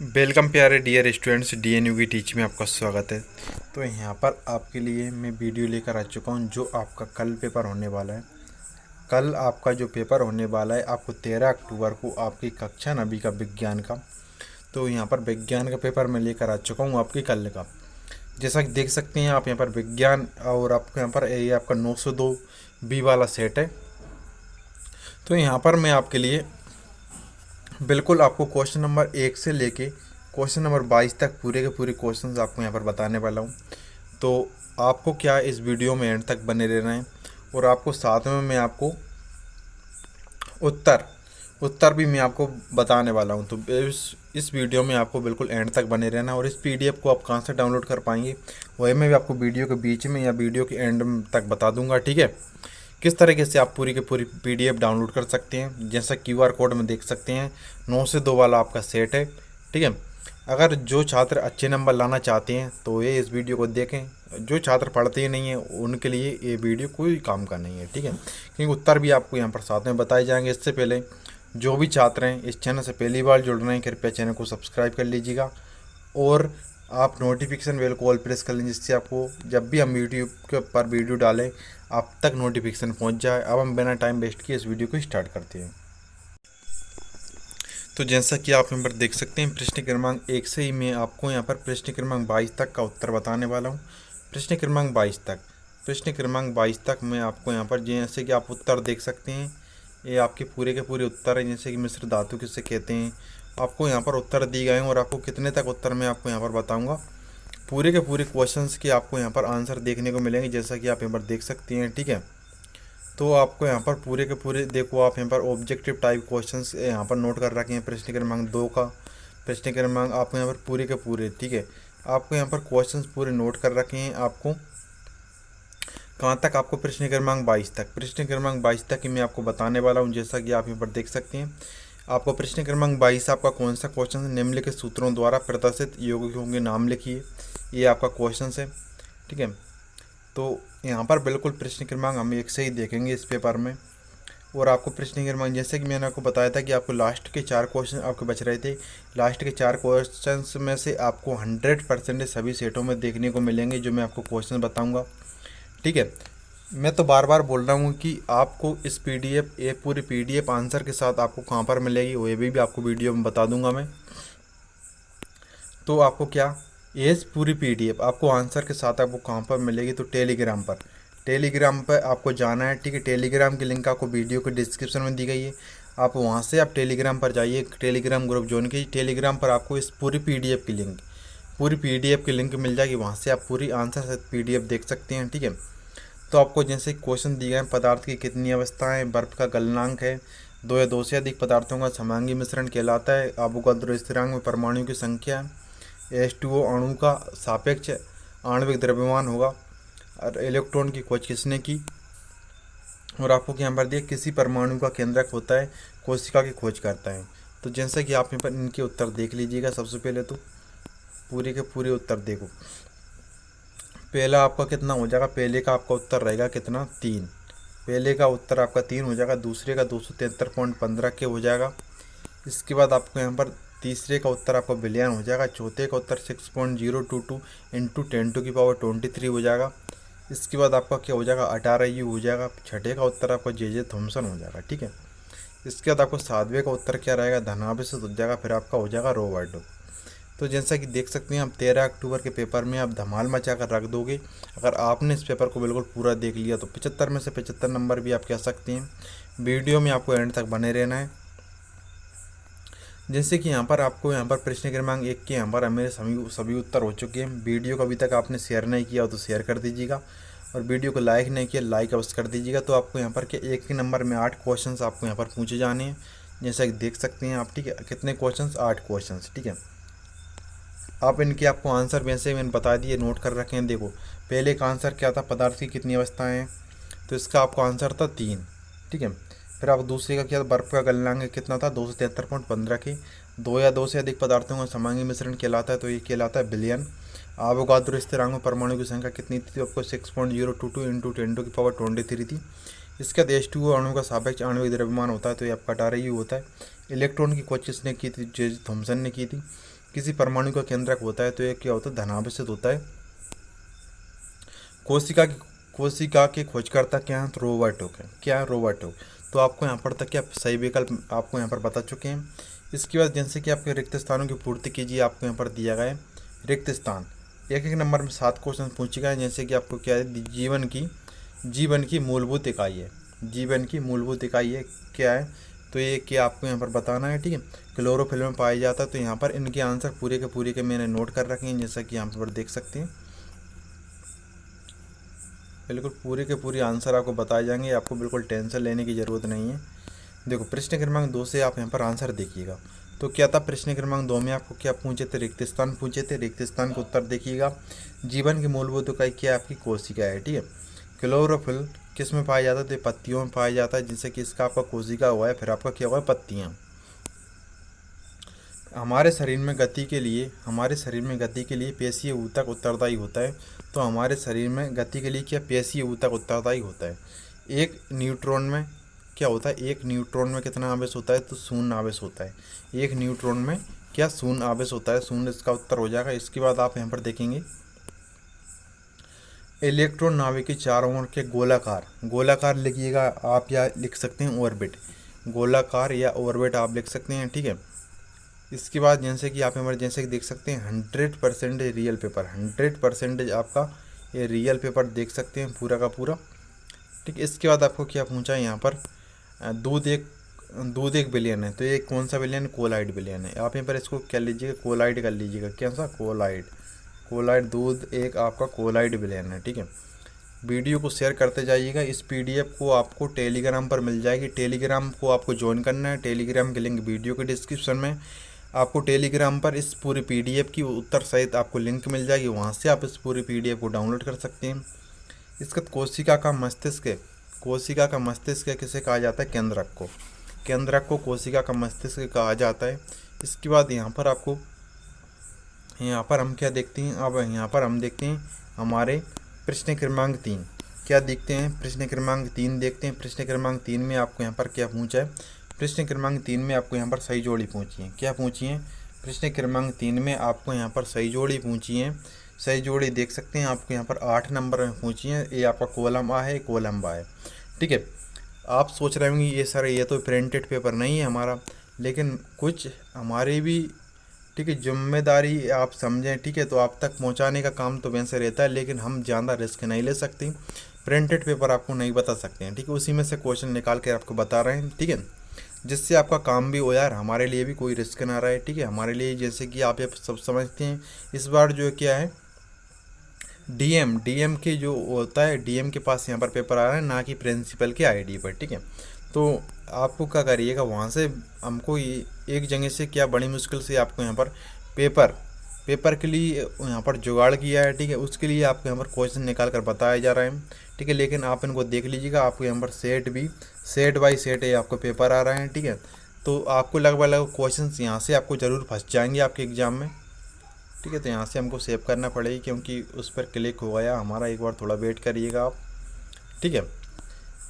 Welcome प्यारे dear students, डीएनयू की teach में आपका स्वागत है। तो यहाँ पर आपके लिए मैं वीडियो लेकर आ चुका हूँ जो आपका कल पेपर होने वाला है। कल आपका जो पेपर होने वाला है आपको 13 अक्टूबर को आपकी कक्षा 9वीं का विज्ञान का। तो यहाँ पर विज्ञान का पेपर मैं लेकर आ चुका हूँ आपके कल का। जैसा कि देख सकते हैं आप यहाँ पर विज्ञान और आपको यहाँ पर ये आपका 902 बी वाला सेट है। तो यहाँ पर मैं आपके लिए बिल्कुल आपको क्वेश्चन नंबर 1 से लेके क्वेश्चन नंबर 22 तक पूरे के पूरे क्वेश्चंस आपको यहाँ पर बताने वाला हूँ। तो आपको क्या इस वीडियो में एंड तक बने रहना है और आपको साथ में मैं आपको उत्तर उत्तर भी मैं आपको बताने वाला हूँ। तो इस वीडियो में आपको बिल्कुल एंड तक बने रहना। और इस पीडीएफ को आप कहाँ से डाउनलोड कर पाएंगे वही मैं भी आपको वीडियो के बीच में या वीडियो के एंड तक बता दूंगा, ठीक है। किस तरीके से आप पूरी की पूरी पीडीएफ डाउनलोड कर सकते हैं, जैसा क्यूआर कोड में देख सकते हैं 9 से 2 वाला आपका सेट है, ठीक है। अगर जो छात्र अच्छे नंबर लाना चाहते हैं तो ये इस वीडियो को देखें। जो छात्र पढ़ते ही नहीं हैं उनके लिए ये वीडियो कोई काम का नहीं है, ठीक है, क्योंकि उत्तर भी आपको यहाँ पर साथ में बताए जाएंगे। इससे पहले जो भी छात्र हैं इस चैनल से पहली बार जुड़ रहे हैं कृपया चैनल को सब्सक्राइब कर लीजिएगा और आप नोटिफिकेशन बेल को ऑल प्रेस कर लें, जिससे आपको जब भी हम यूट्यूब के ऊपर वीडियो डालें आप तक नोटिफिकेशन पहुंच जाए। अब हम बिना टाइम वेस्ट किए इस वीडियो को स्टार्ट करते हैं। तो जैसा कि आप यहाँ पर देख सकते हैं प्रश्न क्रमांक 1 से ही मैं आपको यहाँ पर प्रश्न क्रमांक 22 तक का उत्तर बताने वाला हूँ। प्रश्न क्रमांक 22 तक मैं आपको यहाँ पर जैसे कि आप उत्तर देख सकते हैं ये आपके पूरे के पूरे उत्तर हैं। जैसे कि मिश्र धातु किसे कहते हैं, आपको यहाँ पर उत्तर दिए गए हैं और आपको कितने तक उत्तर मैं आपको यहाँ पर बताऊँगा। पूरे के पूरे क्वेश्चंस के आपको यहाँ पर आंसर देखने को मिलेंगे जैसा कि आप यहाँ पर देख सकते हैं, ठीक है। तो आपको यहाँ पर पूरे के पूरे देखो आप यहाँ पर ऑब्जेक्टिव टाइप क्वेश्चंस यहाँ पर नोट कर रखे हैं। प्रश्न क्रमांक 2 का प्रश्न क्रमांक आपको यहाँ पर पूरे के पूरे, ठीक है, आपको यहाँ पर क्वेश्चंस पूरे नोट कर रखे हैं। आपको कहाँ तक, आपको प्रश्न क्रमांक 22 तक ही मैं आपको बताने वाला हूँ। जैसा कि आप यहाँ पर देख सकते हैं आपको प्रश्न क्रमांक 22 आपका कौन सा क्वेश्चन है, निम्नलिखित सूत्रों द्वारा प्रदर्शित यौगिकों के नाम लिखिए, ये आपका क्वेश्चन है, ठीक है। तो यहाँ पर बिल्कुल प्रश्न क्रमांक हम एक से ही देखेंगे इस पेपर में। और आपको प्रश्न क्रमांक जैसे कि मैंने आपको बताया था कि आपको लास्ट के 4 क्वेश्चन आपके बच रहे थे, लास्ट के 4 क्वेश्चंस में से आपको 100% सभी सेटों में देखने को मिलेंगे जो मैं आपको क्वेश्चन बताऊंगा, ठीक है। मैं तो बार बार बोल रहा हूँ कि आपको इस पीडीएफ ये पूरी पीडीएफ आंसर के साथ आपको कहाँ पर मिलेगी वो भी आपको वीडियो में बता दूंगा मैं। तो आपको क्या ये पूरी पीडीएफ आपको आंसर के साथ आपको कहाँ पर मिलेगी, तो टेलीग्राम पर आपको जाना है, ठीक है। टेलीग्राम की लिंक आपको वीडियो के डिस्क्रिप्शन में दी गई है, आप वहाँ से आप टेलीग्राम पर जाइए, टेलीग्राम ग्रुप ज्वाइन कीजिए। टेलीग्राम पर आपको इस पूरी पीडीएफ की लिंक मिल जाएगी, वहाँ से आप पूरी आंसर से पीडीएफ देख सकते हैं, ठीक है। तो आपको जैसे क्वेश्चन दिए गए पदार्थ की कितनी अवस्थाएं, बर्फ का गलनांक है, 2 या 2 से अधिक पदार्थों का समांगी मिश्रण कहलाता है, अवोगाद्रो स्थिरांक में परमाणु की संख्या, H2O अणु का सापेक्ष आणविक द्रव्यमान होगा और इलेक्ट्रॉन की खोज किसने की। और आपको यहाँ पर दिया किसी परमाणु का केंद्रक होता है कोशिका की खोज करता है। तो जैसा कि आप यहाँ पर इनके उत्तर देख लीजिएगा। सबसे पहले तो पूरे के पूरे उत्तर देखो। पहला आपका कितना हो जाएगा, पहले का आपका उत्तर रहेगा कितना 3, पहले का उत्तर आपका 3 हो जाएगा। दूसरे का 273.15 के हो जाएगा। इसके बाद आपको यहाँ पर तीसरे का उत्तर आपका बिलियन हो जाएगा। चौथे का उत्तर 6.022 इंटू 10⁻23 हो जाएगा। इसके बाद आपका क्या हो जाएगा 18U हो जाएगा। छठे का उत्तर आपका जे थॉमसन हो जाएगा, ठीक है। इसके बाद आपको सातवें का उत्तर क्या रहेगा धनाभिषेक हो जाएगा, फिर आपका हो जाएगा रॉबर्टो। तो जैसा कि देख सकते हैं आप 13 अक्टूबर के पेपर में आप धमाल मचा कर रख दोगे। अगर आपने इस पेपर को बिल्कुल पूरा देख लिया तो 75 में से 75 नंबर भी आप कह सकते हैं। वीडियो में आपको एंड तक बने रहना है। जैसे कि यहाँ पर आपको यहाँ पर प्रश्न क्रमांक 1 के यहाँ पर मेरे सभी उत्तर हो चुके हैं। वीडियो को अभी तक आपने शेयर नहीं किया हो तो शेयर कर दीजिएगा और वीडियो को लाइक नहीं किया लाइक अवश्य कर दीजिएगा। तो आपको यहाँ पर के एक के नंबर में 8 क्वेश्चन आपको यहाँ पर पूछे जाने हैं, जैसा कि देख सकते हैं आप, ठीक है। कितने क्वेश्चन 8 क्वेश्चन, ठीक है। आप इनके आपको आंसर वैसे मैंने बता दिए नोट कर रखे हैं। देखो पहले का आंसर क्या था, पदार्थ की कितनी अवस्थाएँ हैं, तो इसका आपको आंसर था 3, ठीक है। फिर आप दूसरे का क्या, बर्फ का गलनांक कितना था 273.15 के, 2 या 2 से अधिक पदार्थों का समांगी मिश्रण कहलाता है, तो ये कहलाता है बिलियन। अवोगाद्रो स्थिरांक में परमाणु की संख्या कितनी थी, तो आपको 6.022 इंटू 10⁻23 थी। इसके बाद H2O अणु का सापेक्ष आणविक द्रव्यमान होता है, तो ये आपका 18U होता है। इलेक्ट्रॉन की खोज किसने की थी, जे थॉमसन ने की थी। किसी परमाणु का केंद्रक होता है तो ये क्या होता है, धनावेशित होता है। कोशिका के खोजकर्ता क्या है, तो रॉबर्ट हुक है। क्या है, रॉबर्ट हुक। तो आपको यहाँ पर तक क्या सही विकल्प आपको यहाँ पर बता चुके हैं। इसके बाद जैसे कि आपके रिक्त स्थानों की पूर्ति कीजिए, आपको यहाँ पर दिया गया है रिक्त स्थान। एक एक नंबर में 7 क्वेश्चन पूछे गए। जैसे कि आपको क्या है, जीवन की मूलभूत इकाई है। जीवन की मूलभूत इकाई है क्या है, तो ये क्या आपको यहाँ पर बताना है। ठीक है, क्लोरोफिल में पाया जाता है। तो यहाँ पर इनके आंसर पूरे के मैंने नोट कर रखे हैं, जैसा कि यहाँ पर देख सकते हैं। बिल्कुल पूरे के पूरे आंसर आपको बताए जाएंगे, आपको बिल्कुल टेंशन लेने की ज़रूरत नहीं है। देखो प्रश्न क्रमांक 2 से आप यहाँ पर आंसर देखिएगा। तो क्या था, प्रश्न क्रमांक 2 में आपको क्या पूछे थे, रिक्त स्थान पूछे थे। रिक्त स्थान का उत्तर देखिएगा। जीवन की मूलभूत इकाई क्या आपकी कोशिका है। ठीक है, क्लोरोफिल किस में पाया जाता है, तो पत्तियों में पाया जाता है, जिससे कि इसका आपका कोशिका हुआ है, फिर आपका क्या हुआ है, पत्तियाँ। हमारे शरीर में गति के लिए पेशीय ऊतक उत्तरदायी होता है। तो हमारे शरीर में गति के लिए क्या पेशीय ऊतक उत्तरदायी होता है। एक न्यूट्रॉन में क्या होता है, एक न्यूट्रॉन में कितना आवेश होता है, तो शून्य आवेश होता है। एक न्यूट्रॉन में क्या शून्य आवेश होता है, शून्य इसका उत्तर हो जाएगा। इसके बाद आप यहाँ पर देखेंगे इलेक्ट्रॉन नाभिक के चारों ओर के गोलाकार लिखिएगा आप, या लिख सकते हैं ऑर्बिट। गोलाकार या ऑर्बिट आप लिख सकते हैं। ठीक है, इसके बाद जैसे कि आप इमरजेंसी देख सकते हैं 100% रियल पेपर, 100% आपका ये रियल पेपर देख सकते हैं पूरा का पूरा। ठीक, इसके बाद आपको क्या पूछा है यहाँ पर, दूध एक बिलियन है। तो ये कौन सा बिलियन, कोलाइड बिलियन है। आप यहाँ पर इसको क्या लीजिएगा, कोलाइड कर लीजिएगा। कैसा, कोलाइड दूध एक आपका कोलाइड बिलियन है। ठीक है, वीडियो को शेयर करते जाइएगा। इस पीडीएफ को आपको टेलीग्राम पर मिल जाएगी। टेलीग्राम को आपको ज्वाइन करना है। टेलीग्राम की लिंक वीडियो के डिस्क्रिप्शन में आपको टेलीग्राम पर इस पूरी पीडीएफ की उत्तर सहित आपको लिंक मिल जाएगी, वहाँ से आप इस पूरी पीडीएफ को डाउनलोड कर सकते हैं। इसका कोशिका का मस्तिष्क किसे कहा जाता है, केंद्रक को कोशिका का मस्तिष्क कहा जाता है। इसके बाद यहाँ पर हम क्या देखते हैं, अब यहाँ पर हम देखते हैं हमारे प्रश्न क्रमांक 3 क्या देखते हैं। प्रश्न क्रमांक 3 देखते हैं। प्रश्न क्रमांक 3 में आपको यहाँ पर क्या पूछा है, प्रश्न क्रमांक 3 में आपको यहाँ पर सही जोड़ी पूछी है। क्या पूछी है, प्रश्न क्रमांक 3 में आपको यहाँ पर सही जोड़ी पूछी है। सही जोड़ी देख सकते हैं, आपको यहाँ पर 8 नंबर में पूछी है। ये आपका कॉलम आ है, कॉलम बा है। ठीक है, आप सोच रहे होंगे ये सर ये तो प्रिंटेड पेपर नहीं है हमारा, लेकिन कुछ हमारी भी ठीक है जिम्मेदारी आप समझें। ठीक है, तो आप तक पहुंचाने का काम तो वैसे रहता है, लेकिन हम ज़्यादा रिस्क नहीं ले सकते। प्रिंटेड पेपर आपको नहीं बता सकते हैं। ठीक है, उसी में से क्वेश्चन निकाल कर आपको बता रहे हैं। ठीक है, जिससे आपका काम भी हो यार, हमारे लिए भी कोई रिस्क ना रहे। ठीक है, हमारे लिए जैसे कि आप ये सब समझते हैं, इस बार जो क्या है डीएम के जो होता है, डीएम के पास यहाँ पर पेपर आ रहा है, ना कि प्रिंसिपल के आईडी पर। ठीक है, तो आपको क्या करिएगा, वहाँ से हमको एक जगह से क्या बड़ी मुश्किल से आपको यहाँ पर पेपर के लिए यहाँ पर जुगाड़ किया है। ठीक है, उसके लिए आपको यहाँ पर क्वेश्चन निकाल कर बताया जा रहा है। ठीक है, लेकिन आप इनको देख लीजिएगा। आपको यहाँ पर सेट बाई सेट है आपको पेपर आ रहे हैं। ठीक है, तो आपको लगभग क्वेश्चन यहाँ से आपको ज़रूर फंस जाएंगे आपके एग्ज़ाम में। ठीक है, तो यहाँ से हमको सेव करना पड़ेगी, क्योंकि उस पर क्लिक हो गया हमारा। एक बार थोड़ा वेट करिएगा आप। ठीक है,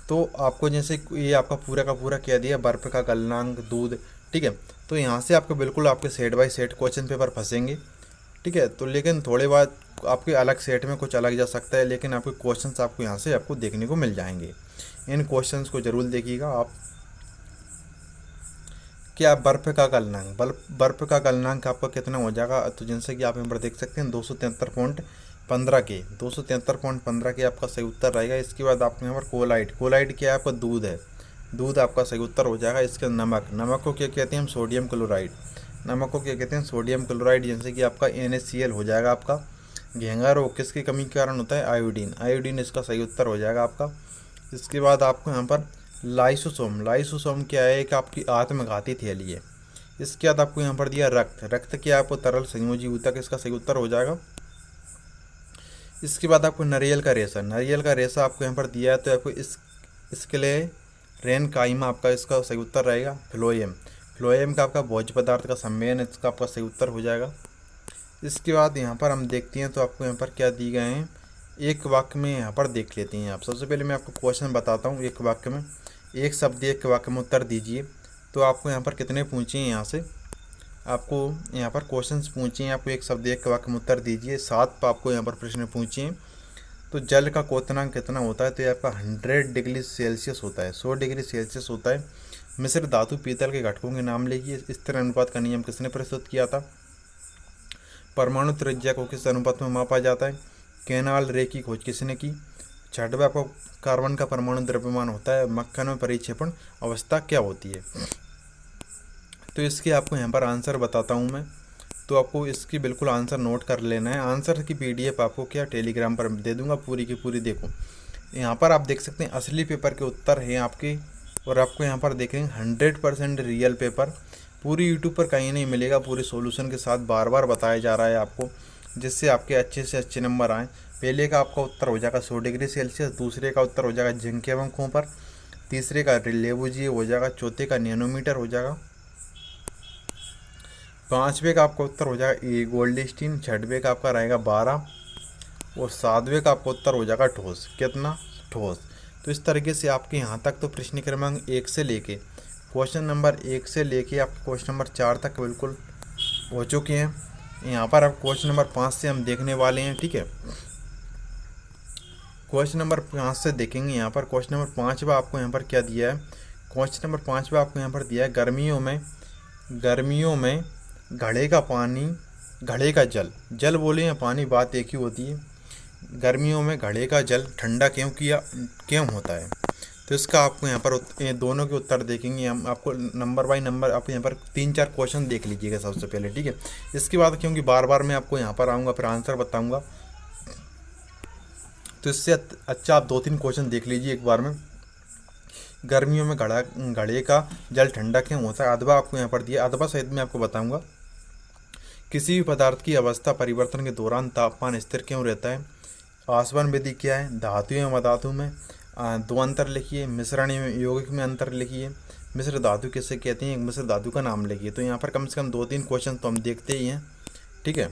तो आपको जैसे ये आपका पूरा का पूरा क्या दिया, बर्फ़ का गलनांक, दूध। ठीक है, तो यहाँ से आपको बिल्कुल आपके set by set question paper फंसेंगे। ठीक है, तो लेकिन थोड़े बाद आपके अलग सेट में कुछ अलग जा सकता है, लेकिन आपके क्वेश्चंस आपको यहाँ से आपको देखने को मिल जाएंगे। इन क्वेश्चंस को ज़रूर देखिएगा आप। क्या बर्फ़ का गलनांक आपका कितना हो जाएगा, तो जैसे कि आप यहाँ पर देख सकते हैं 273.15 के 273.15 के आपका सही उत्तर रहेगा। इसके बाद आपको यहाँ पर कोलाइड क्या है, आपका दूध है, दूध आपका सही उत्तर हो जाएगा। इसके नमक को क्या कहते हैं हम, सोडियम क्लोराइड, जैसे कि आपका NaCl हो जाएगा आपका। घेंगा रोग किसकी कमी के कारण होता है, आयोडीन इसका सही उत्तर हो जाएगा आपका। इसके बाद आपको यहाँ पर लाइसोसोम क्या है, एक आपकी आत्मघाती थैली है। इसके बाद आपको यहाँ पर दिया रक्त क्या आपको तरल संयोजी ऊतक, इसका सही उत्तर हो जाएगा। इसके बाद आपको नारियल का रेशा आपको यहाँ पर दिया है, तो आपको इसके लिए रेनकाइमा आपका इसका सही उत्तर रहेगा। फ्लोएम का आपका भोज्य पदार्थ का सम्मेलन, इसका आपका सही उत्तर हो जाएगा। इसके बाद यहाँ पर हम देखते हैं, तो आपको यहाँ पर क्या दी गए हैं, एक वाक्य में यहाँ पर देख लेते हैं आप। सबसे पहले मैं आपको क्वेश्चन बताता हूँ। एक वाक्य में एक शब्द एक वाक्य में उत्तर दीजिए। तो आपको यहाँ पर कितने पूछे हैं, यहाँ से आपको यहाँ पर क्वेश्चंस पूछे हैं, आपको एक शब्द एक वाक्य में उत्तर दीजिए। 7 आपको यहाँ पर प्रश्न पूछे हैं। तो जल का क्वथनांक कितना होता है? तो ये आपका 100 डिग्री सेल्सियस होता है, 100 डिग्री सेल्सियस होता है। मिश्र धातु पीतल के घटकों के नाम लिखिए। स्थिर अनुपात का नियम किसने प्रस्तुत किया था? परमाणु त्रिज्या को किस अनुपात में मापा जाता है? कैनाल रे की खोज किसने की? 6वां आपको कार्बन का परमाणु द्रव्यमान होता है। मक्खन में परिक्षेपण अवस्था क्या होती है? तो इसके आपको यहाँ पर आंसर बताता हूँ मैं, तो आपको इसकी बिल्कुल आंसर नोट कर लेना है। आंसर की PDF आपको क्या टेलीग्राम पर दे दूंगा, पूरी की पूरी। देखो यहाँ पर आप देख सकते हैं असली पेपर के उत्तर हैं आपके, और आपको यहाँ पर देखेंगे 100% रियल पेपर। पूरी यूट्यूब पर कहीं नहीं मिलेगा, पूरे सॉल्यूशन के साथ बार बार बताया जा रहा है आपको, जिससे आपके अच्छे से अच्छे नंबर आएँ। पहले का आपका उत्तर हो जाएगा 100 डिग्री सेल्सियस, दूसरे का उत्तर हो जाएगा जिंक एवं कॉपर, तीसरे का लेबुजिए हो जाएगा, चौथे का नैनोमीटर हो जाएगा, 5वें का आपका उत्तर हो जाएगा गोल्डस्टीन, 6वें का आपका रहेगा 12, और 7वें का आपका उत्तर हो जाएगा ठोस। कितना? ठोस। तो इस तरीके से आपके यहाँ तक तो प्रश्न क्रमांक 1 से लेके क्वेश्चन नंबर 1 से लेके आप क्वेश्चन नंबर 4 तक बिल्कुल हो चुके हैं। यहाँ पर आप क्वेश्चन नंबर 5 से हम देखने वाले हैं, ठीक है। क्वेश्चन नंबर 5 से देखेंगे। यहाँ पर क्वेश्चन नंबर 5वां आपको यहाँ पर क्या दिया है? क्वेश्चन नंबर 5वां आपको यहाँ पर दिया है, गर्मियों में घड़े का पानी, घड़े का जल बोले या पानी, बात एक ही होती है। गर्मियों में घड़े का जल ठंडा क्यों होता है? तो इसका आपको यहाँ पर दोनों के उत्तर देखेंगे हम। आपको नंबर बाय नंबर आप यहाँ पर 3-4 क्वेश्चन देख लीजिएगा सबसे पहले, ठीक है। इसके बाद क्योंकि बार बार मैं आपको यहाँ पर आऊँगा फिर आंसर बताऊँगा, तो इससे अच्छा आप 2-3 क्वेश्चन देख लीजिए एक बार में। गर्मियों में घड़े का जल ठंडा क्यों होता है? अथवा आपको यहाँ पर दिया, अथवा सहित में आपको बताऊँगा। किसी भी पदार्थ की अवस्था परिवर्तन के दौरान तापमान स्थिर क्यों रहता है? आसवन विधि क्या है? धातु एवं अधातु में 2 अंतर लिखिए। मिश्रण एवं यौगिक में अंतर लिखिए। मिश्र धातु किसे कहते हैं? एक मिश्र धातु का नाम लिखिए। तो यहाँ पर कम से कम 2-3 क्वेश्चन तो हम देखते ही हैं, ठीक है।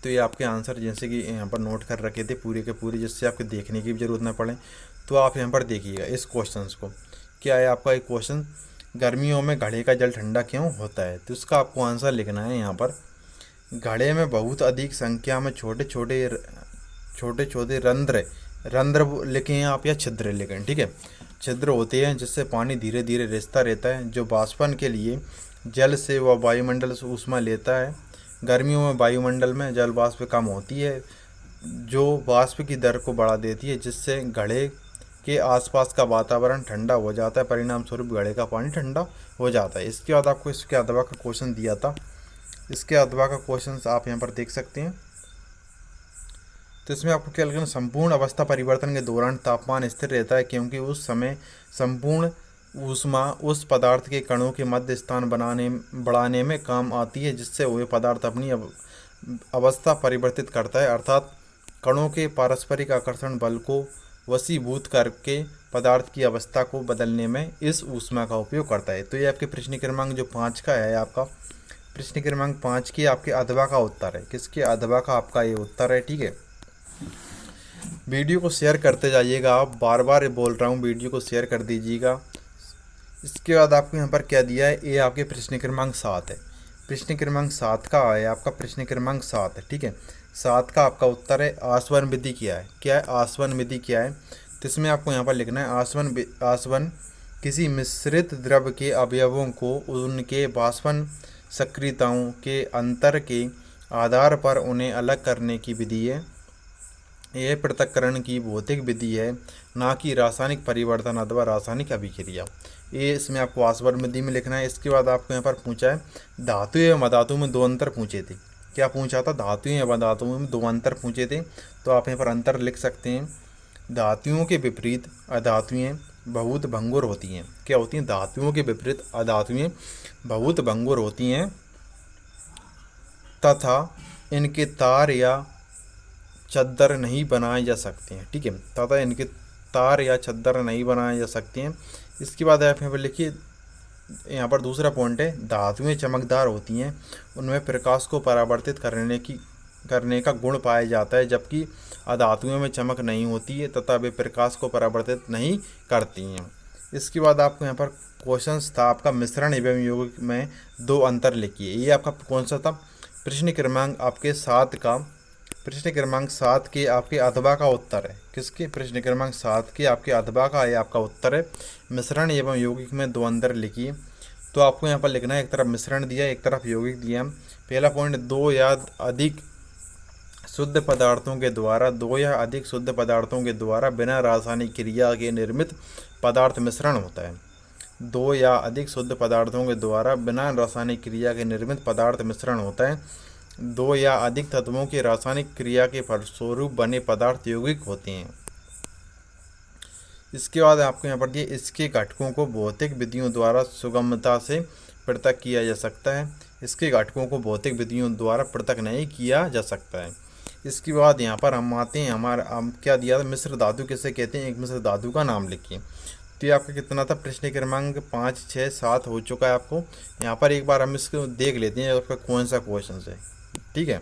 तो ये आपके आंसर जैसे कि यहाँ पर नोट कर रखे थे पूरे के पूरे, जिससे आपको देखने की भी ज़रूरत ना पड़े। तो आप यहाँ पर देखिएगा इस क्वेश्चन को। क्या है आपका एक क्वेश्चन, गर्मियों में घड़े का जल ठंडा क्यों होता है? तो इसका आपको आंसर लिखना है यहाँ पर। घड़े में बहुत अधिक संख्या में छोटे छोटे रंध्र लिखें आप, या छिद्र लिखें, ठीक है। छिद्र होते हैं जिससे पानी धीरे धीरे रिसता रहता है, जो वाष्पन के लिए जल से व वायुमंडल से ऊष्मा लेता है। गर्मियों में वायुमंडल में जल वाष्प कम होती है, जो वाष्प की दर को बढ़ा देती है, जिससे घड़े के आसपास का वातावरण ठंडा हो जाता है। परिणाम स्वरूप घड़े का पानी ठंडा हो जाता है। इसके बाद आपको इसके अथवा का क्वेश्चन दिया था। इसके अथवा का क्वेश्चन आप यहाँ पर देख सकते हैं। तो इसमें आपको क्या लिखना? संपूर्ण अवस्था परिवर्तन के दौरान तापमान स्थिर रहता है, क्योंकि उस समय संपूर्ण ऊष्मा उस पदार्थ के कणों के मध्य स्थान बढ़ाने में काम आती है, जिससे वह पदार्थ अपनी अवस्था परिवर्तित करता है, अर्थात कणों के पारस्परिक आकर्षण बल को वशीभूत करके पदार्थ की अवस्था को बदलने में इस ऊष्मा का उपयोग करता है। तो ये आपके प्रश्न क्रमांक जो 5 का है, आपका प्रश्न क्रमांक 5 की आपके अथवा का उत्तर है। किसके? अथवा का आपका ये उत्तर है, ठीक है। वीडियो को शेयर करते जाइएगा, आप बार बार बोल रहा हूँ, वीडियो को शेयर कर दीजिएगा। इसके बाद आपको यहाँ पर क्या दिया है? ये आपके प्रश्न क्रमांक 7 है। प्रश्न क्रमांक 7 का है आपका, प्रश्न क्रमांक 7 है, ठीक है। 7 का आपका उत्तर है आसवन विधि क्या है? क्या है आसवन विधि क्या है? तो इसमें आपको यहाँ पर लिखना है आसवन किसी मिश्रित द्रव के अवयवों को उनके वाष्पन सक्रियताओं के अंतर के आधार पर उन्हें अलग करने की विधि है। यह पृथक्करण की भौतिक विधि है, ना कि रासायनिक परिवर्तन अथवा रासायनिक अभिक्रिया। ये इसमें आपको आसवन विधि में लिखना है। इसके बाद आपको यहाँ पर पूछा है धातु एवं अधातु में 2 अंतर पूछे थे। क्या पूछा था? धातु एवं अधातु में 2 अंतर पूछे थे। तो आप यहाँ पर अंतर लिख सकते हैं। धातुओं के विपरीत अधातुएँ बहुत भंगुर होती हैं। क्या होती हैं? धातुओं के विपरीत अधातुएँ बहुत भंगुर होती हैं तथा इनके तार या चद्दर नहीं बनाए जा सकते हैं, ठीक है। तथा इनके तार या चद्दर नहीं बनाए जा सकते हैं। इसके बाद आप यहाँ पर लिखिए, यहाँ पर दूसरा पॉइंट है धातुएं चमकदार होती हैं, उनमें प्रकाश को परावर्तित करने का गुण पाया जाता है, जबकि अधातुओं में चमक नहीं होती है तथा वे प्रकाश को परावर्तित नहीं करती हैं। इसके बाद आपको यहाँ पर क्वेश्चंस था आपका मिश्रण एवं यौगिक में 2 अंतर लिखिए। ये आपका कौन सा था? प्रश्न क्रमांक आपके 7 का, प्रश्न क्रमांक 7 के आपके अथवा का उत्तर है। किसके? प्रश्न क्रमांक 7 के आपके अथवा का है आपका उत्तर है। मिश्रण एवं यौगिक में 2 अंतर लिखिए। तो आपको यहाँ पर लिखना है, एक तरफ मिश्रण दिया, एक तरफ यौगिक दिया। पहला पॉइंट, 2 या अधिक शुद्ध पदार्थों के द्वारा, 2 या अधिक शुद्ध पदार्थों के द्वारा बिना रासायनिक क्रिया के निर्मित पदार्थ मिश्रण होता है। 2 या अधिक शुद्ध पदार्थों के द्वारा बिना रासायनिक क्रिया के निर्मित पदार्थ मिश्रण होता है। 2 या अधिक तत्वों की रासायनिक क्रिया के फलस्वरूप बने पदार्थ यौगिक होते हैं। इसके बाद आपको यहाँ पर दिए, इसके घटकों को भौतिक विधियों द्वारा सुगमता से पृथक किया जा सकता है। इसके घटकों को भौतिक विधियों द्वारा पृथक नहीं किया जा सकता है। इसके बाद यहाँ पर हम आते हैं, हम क्या दिया था? मिश्र धातु किसे कहते हैं? एक मिश्र धातु का नाम लिखिए। तो ये आपका कितना था? प्रश्न क्रमांक 5, 6, 7 हो चुका है आपको। यहाँ पर एक बार हम इसको देख लेते हैं आपका कौन सा क्वेश्चन है। ठीक है,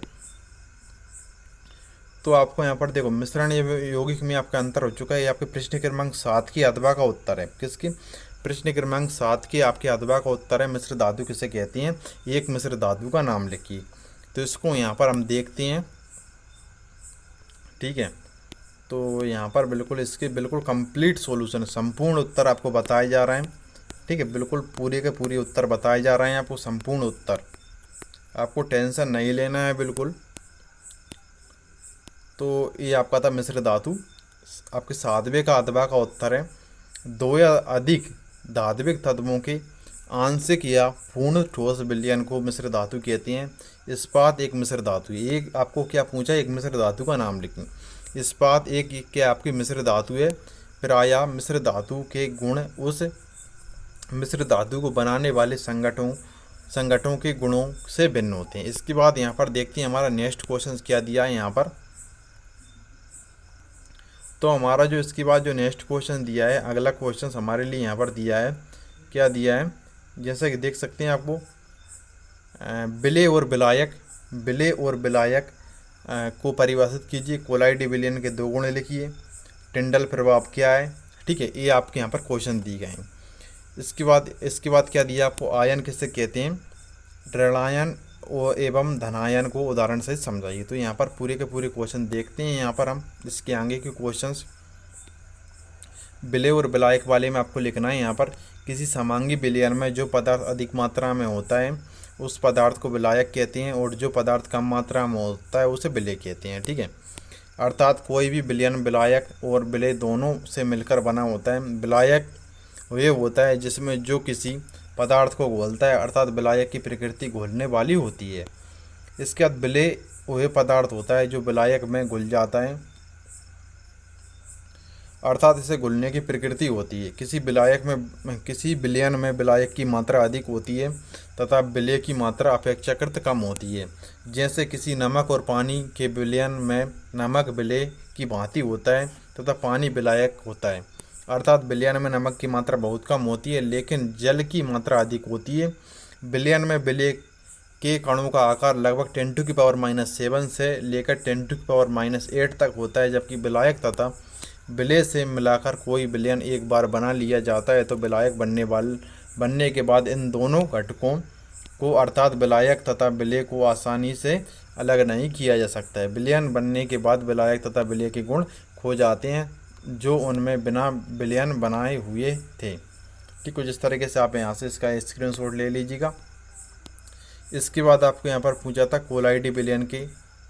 तो आपको यहाँ पर देखो, मिश्रण यौगिक में आपका अंतर हो चुका है। ये आपके प्रश्न क्रमांक 7 की अथवा का उत्तर है। किसकी? प्रश्न क्रमांक 7 के आपके अथवा का उत्तर है, मिश्र धातु किसे कहती हैं? एक मिश्र धातु का नाम लिखिए। तो इसको यहाँ पर हम देखते हैं। ठीक है, तो यहाँ पर बिल्कुल इसके बिल्कुल कंप्लीट सॉल्यूशन, संपूर्ण उत्तर आपको बताए जा रहे हैं। ठीक है, बिल्कुल पूरे के पूरे उत्तर बताए जा रहे हैं आपको, संपूर्ण उत्तर। आपको टेंशन नहीं लेना है बिल्कुल। तो ये आपका था मिश्र धातु, आपके 7वें का अथवा का उत्तर है। 2 या अधिक धात्विक तत्वों के आंशिक या पूर्ण ठोस विलयन को मिश्र धातु कहते हैं। इस्पात एक मिश्र धातु है। एक आपको क्या पूछा? एक मिश्र धातु का नाम लिखें। इस्पात एक क्या आपकी मिश्र धातु है। फिर आया मिश्र धातु के गुण उस मिश्र धातु को बनाने वाले संगठनों के गुणों से भिन्न होते हैं। इसके बाद यहाँ पर देखते हैं हमारा नेक्स्ट क्वेश्चन क्या दिया है यहाँ पर। तो हमारा जो इसके बाद जो नेक्स्ट क्वेश्चन दिया है, अगला क्वेश्चन हमारे लिए यहाँ पर दिया है, क्या दिया है? जैसा कि देख सकते हैं आपको, विलेय और विलायक को परिभाषित कीजिए। कोलाइडी विलयन के 2 गुण लिखिए। टिंडल प्रभाव क्या है? ठीक है, ये आपके यहाँ पर क्वेश्चन दिए गए हैं। इसके बाद क्या दिया आपको? आयन किसे कहते हैं? ऋणायन एवं धनायन को उदाहरण से समझाइए। तो यहाँ पर पूरे के पूरे क्वेश्चन देखते हैं। यहाँ पर हम इसके आगे के क्वेश्चंस, विलेय और विलायक वाले में आपको लिखना है यहाँ पर, किसी समांगी विलयन में जो पदार्थ अधिक मात्रा में होता है उस पदार्थ को विलायक कहते हैं, और जो पदार्थ कम मात्रा में होता है उसे विलेय कहते हैं। ठीक है, अर्थात कोई भी विलयन विलायक और विलेय दोनों से मिलकर बना होता है। विलायक वह होता है जिसमें जो किसी पदार्थ को घोलता है, अर्थात विलायक की प्रकृति घोलने वाली होती है। इसके बाद विलेय वह पदार्थ होता है जो विलायक में घुल जाता है, अर्थात इसे घुलने की प्रकृति होती है। किसी विलयन में विलायक की मात्रा अधिक होती है तथा विलेय की मात्रा अपेक्षाकृत कम होती है। जैसे किसी नमक और पानी के विलयन में नमक विलेय की भांति होता है तथा पानी विलायक होता है, अर्थात विलयन में नमक की मात्रा बहुत कम होती है लेकिन जल की मात्रा अधिक होती है। विलयन में विलेय के कणों का आकार लगभग 10⁻⁷ से लेकर 10⁻⁸ तक होता है, जबकि विलायक तथा विलेय से मिलाकर कोई विलयन एक बार बना लिया जाता है तो विलायक बनने के बाद इन दोनों घटकों को, अर्थात विलायक तथा विलेय को आसानी से अलग नहीं किया जा सकता है। विलयन बनने के बाद विलायक तथा विलेय के गुण खो जाते हैं जो उनमें बिना विलयन बनाए हुए थे। ठीक है, जिस तरीके से आप यहाँ से इसका स्क्रीनशॉट ले लीजिएगा। इसके बाद आपको यहाँ पर पूछा था कोलाइडी विलयन के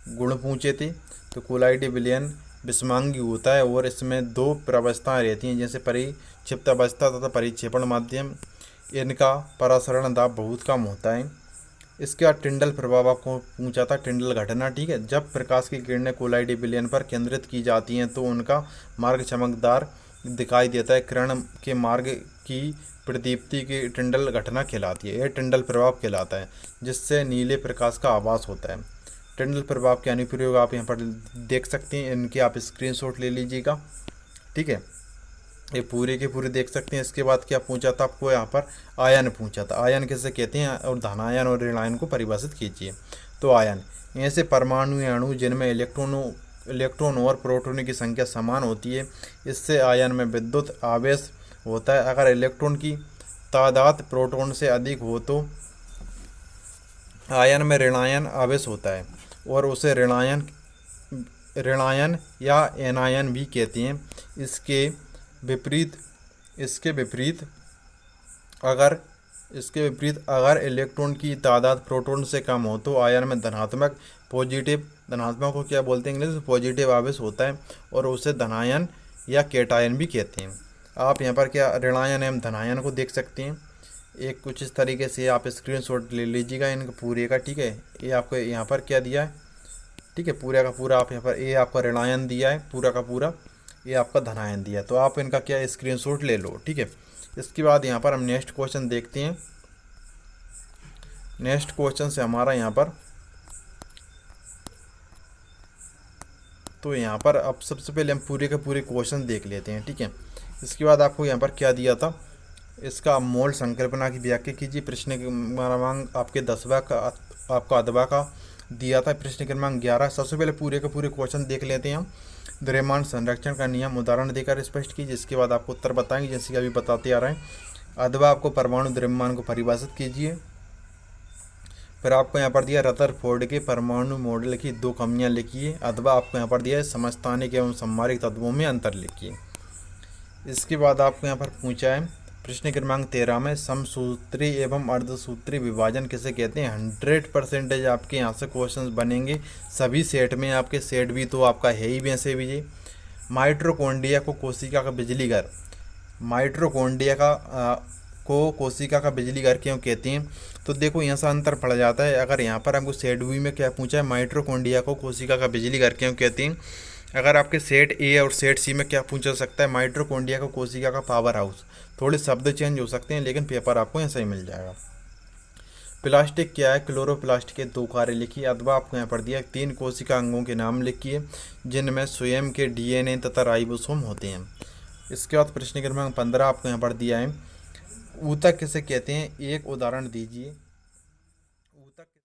गुण पूछे थे। तो कोलाइडी विलयन विषमांगी होता है और इसमें 2 प्रवस्थाएं रहती हैं, जैसे परिक्षिप्त अवस्था तथा परिक्षेपण माध्यम। इनका परासरण दाब बहुत कम होता है। इसके बाद टिंडल प्रभाव आपको पूछा था, टिंडल घटना। ठीक है, जब प्रकाश की किरणें कोलाइडी विलयन पर केंद्रित की जाती हैं तो उनका मार्ग चमकदार दिखाई देता है। किरण के मार्ग की प्रदीप्ति की टिंडल घटना कहलाती है। यह टिंडल प्रभाव कहलाता है, जिससे नीले प्रकाश का आभास होता है। टिंडल प्रभाव के अनुप्रयोग आप यहाँ पर देख सकते हैं, इनके आप स्क्रीनशॉट ले लीजिएगा। ठीक है, ये पूरे के पूरे देख सकते हैं। इसके बाद क्या पूछा था आपको? यहाँ पर आयन पूछा था। आयन किसे कहते हैं और धनायन और ऋणायन को परिभाषित कीजिए। तो आयन ऐसे परमाणु या अणु जिनमें इलेक्ट्रॉन और प्रोटॉन की संख्या समान होती है। इससे आयन में विद्युत आवेश होता है। अगर इलेक्ट्रॉन की तादाद प्रोटॉन से अधिक हो तो आयन में ऋणायन आवेश होता है और उसे ऋणायन या एनायन भी कहते हैं। इसके विपरीत अगर इलेक्ट्रॉन की तादाद प्रोटॉन से कम हो तो आयन में धनात्मक को क्या बोलते हैं इंग्लिश में, पॉजिटिव आवेश होता है और उसे धनायन या कैटायन भी कहते हैं। आप यहाँ पर क्या ऋणायन एवं धनायन को देख सकते हैं। एक कुछ इस तरीके से आप स्क्रीनशॉट ले लीजिएगा इनका पूरे का, ठीक है। ये आपको यहाँ पर क्या दिया है, ठीक है, पूरा का पूरा आप यहाँ पर ये आपका ऋणायन दिया है, पूरा का पूरा ये आपका धनायन दिया है, तो आप इनका क्या स्क्रीनशॉट ले लो, ठीक है। इसके बाद यहाँ पर हम नेक्स्ट क्वेश्चन देखते हैं। नेक्स्ट क्वेश्चन से हमारा यहाँ पर, तो यहाँ पर अब सबसे पहले हम पूरे के पूरे क्वेश्चन देख लेते हैं, ठीक है। इसके बाद आपको यहाँ पर क्या दिया था, इसका मोल संकल्पना की व्याख्या कीजिए। प्रश्न क्रमांक आपके 10वां का आपका अधवा का दिया था, प्रश्न क्रमांक 11। सबसे पहले पूरे के पूरे क्वेश्चन देख लेते हैं हम। द्रव्यमान संरक्षण का नियम उदाहरण देकर स्पष्ट कीजिए, जिसके बाद आपको उत्तर बताएंगे जैसे कि अभी बताते आ रहे हैं। अथवा आपको परमाणु द्रव्यमान को परिभाषित कीजिए। फिर आपको यहाँ पर दिया रदरफोर्ड के परमाणु मॉडल की 2 कमियाँ लिखिए। अथवा आपको यहाँ पर दिया है समस्थानिक एवं सम्मारिक तत्वों में अंतर लिखिए। इसके बाद आपको यहाँ पर पूछा है प्रश्न क्रमांक 13 में समसूत्री एवं अर्धसूत्री विभाजन किसे कहते हैं। 100% आपके यहाँ से क्वेश्चंस बनेंगे सभी सेट में। आपके सेट भी तो आपका है ही वैसे भी। ये माइटोकॉन्ड्रिया को कोशिका का बिजली घर कोशिका का बिजली घर क्यों कहते हैं। तो देखो यहाँ से अंतर पड़ जाता है। अगर यहाँ पर हमको सेट बी में क्या पूछा है, माइटोकॉन्ड्रिया को कोशिका का बिजली घर क्यों कहते हैं। अगर आपके सेट ए और सेट सी में क्या पूछा सकता है, माइटोकॉन्ड्रिया को कोशिका का पावर हाउस। थोड़े शब्द चेंज हो सकते हैं लेकिन पेपर आपको ऐसा ही मिल जाएगा। प्लास्टिक क्या है, क्लोरोप्लास्ट के 2 कार्य लिखिए। अथवा आपको यहाँ पर दिया 3 कोशिका अंगों के नाम लिखिए जिनमें स्वयं के DNA तथा राइबोसोम होते हैं। इसके बाद प्रश्न क्रमांक 15 आपको यहाँ पर दिया है ऊतक किसे कहते हैं, एक उदाहरण दीजिए।